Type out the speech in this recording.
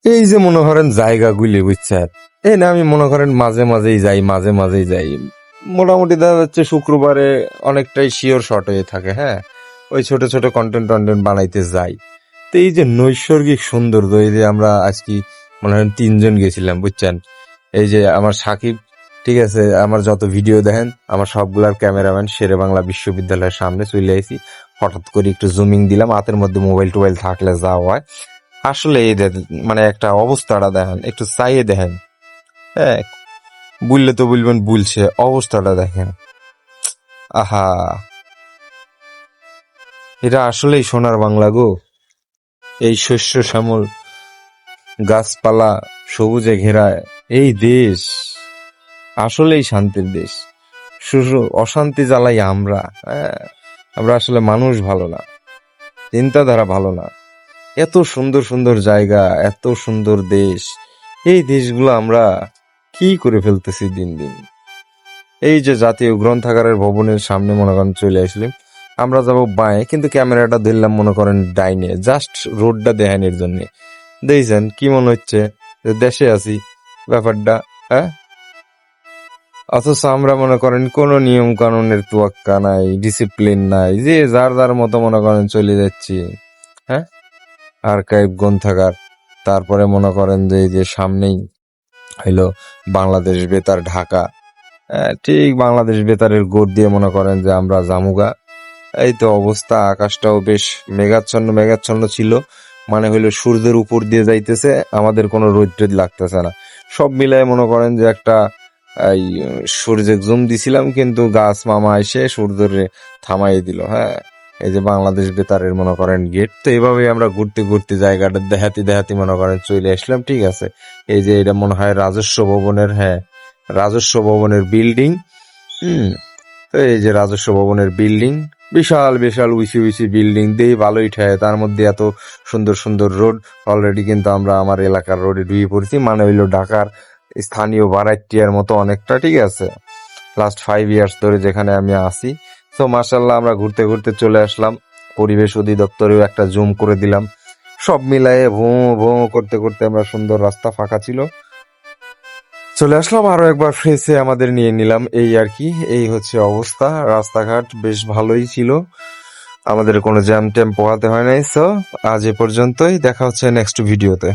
এই যে মনে করেন জায়গাগুলি বুঝছেন, এই না আমি মনে করেন মাঝে মাঝেই যাই, মাঝে মাঝেই যাই। মোটামুটি দেখা যাচ্ছে শুক্রবারে অনেকটাই শিওর শর্ট হয়ে থাকে। হ্যাঁ, ওই ছোট ছোট কন্টেন্ট টন্টেন্ট বানাইতে যাই। তো এই যে নৈসর্গিক সৌন্দর্য, এই যে আমরা আজকে মনে হয় 3 জন গেছিলাম বুঝছেন। এই যে আমার সাকিব, ঠিক আছে, আমার যত ভিডিও দেখেন আমার সবগুলার ক্যামেরাম্যান শেরে বাংলা বিশ্ববিদ্যালয়ের সামনে চলে আইছি। হঠাৎ করে একটু জুমিং দিলাম, হাতের মধ্যে মোবাইল টোবাইল থাকলে যা হয়। আসলে এই মানে একটা অবস্থাটা দেখেন, একটু চাইয়ে দেখেন। হ্যাঁ, বুঝলে তো বলবেন বুলছে, অবস্থাটা দেখেন। আহা, এটা আসলেই সোনার বাংলা গো। এই শস্য শ্যামল গাছপালা সবুজে ঘেরা এই দেশ আসলেই শান্তির দেশ। শুধু অশান্তি জ্বালাই আমরা। হ্যাঁ, আমরা আসলে মানুষ ভালো না, চিন্তাধারা ভালো না। এত সুন্দর সুন্দর জায়গা, এত সুন্দর দেশ, এই দেশগুলো আমরা কি করে ফেলতেছি দিন দিন। এই যে জাতীয় গ্রন্থাগারের ভবনের সামনে মনে করেন চলে আসলাম, আমরা যাবো বাঁয়ে, কিন্তু ক্যামেরাটা ধরলাম মনে করেন ডাইনে, জাস্ট রোডটা দেখানোর জন্য। দেখছেন কি মনে হচ্ছে যে দেশে আছি ব্যাপারটা? হ্যাঁ, অথচ আমরা মনে করেন কোনো নিয়ম কানুনের তোয়াক্কা নাই, ডিসিপ্লিন নাই, যে যার যার মতো মনে করেন চলে যাচ্ছি। হ্যাঁ, আর্কাইভ গ্রন্থাগার, তারপরে মনে করেন যে এই যে সামনেই হইলো বাংলাদেশ বেতার ঢাকা। ঠিক বাংলাদেশ বেতারের গোড় দিয়ে মনে করেন যে আমরা জামুগা। এই তো অবস্থা, আকাশটাও বেশ মেঘাচ্ছন্ন মেঘাচ্ছন্ন ছিল, মানে হইলো সূর্যের উপর দিয়ে যাইতেছে, আমাদের কোনো রোদ টোদ লাগতেছে না। সব মিলায় মনে করেন যে একটা এই সূর্যে জুম দিছিলাম, কিন্তু গাছ মামা এসে সূর্যের থামাই দিল। হ্যাঁ, এই যে বাংলাদেশ বেতারের মনে করেন গেট। তো এইভাবে আমরা ঘুরতে ঘুরতে জায়গাটা দেখাতে দেখাতে মনে করেন চলে আসলাম। ঠিক আছে, এই যে এটা মনে হয় রাজস্ব ভবনের, হ্যাঁ, রাজস্ব ভবনের বিল্ডিং। হুম, তো এই যে রাজস্ব ভবনের বিল্ডিং, বিশাল বিশাল উঁচু উঁচু বিল্ডিং দিয়ে ভালোই ঠায়, তার মধ্যে এত সুন্দর সুন্দর রোড। অলরেডি কিন্তু আমরা আমার এলাকার রোডে ঢুকে পড়েছি, মানে হইলো ঢাকার স্থানীয় বারাইটিয়ার মতো অনেকটা। ঠিক আছে, লাস্ট 5 ইয়ার্স ধরে যেখানে আমি আসি। তো মার্শাল্লাহ আমরা ঘুরতে ঘুরতে চলে আসলাম। পরিবেশ অধিদপ্তরেও একটা জুম করে দিলাম। সব মিলায়ে ভোঁ ভোঁ করতে করতে আমরা, সুন্দর রাস্তা ফাঁকা ছিল, চলে আসলাম। আরো একবার ফ্রেশে আমাদের নিয়ে নিলাম, এই আর কি। এই হচ্ছে অবস্থা, রাস্তাঘাট বেশ ভালোই ছিল, আমাদের কোনো জ্যাম ট্যাম পোহাতে হয় নাই। সো আজ এ পর্যন্তই, দেখা হচ্ছে নেক্সট ভিডিওতে।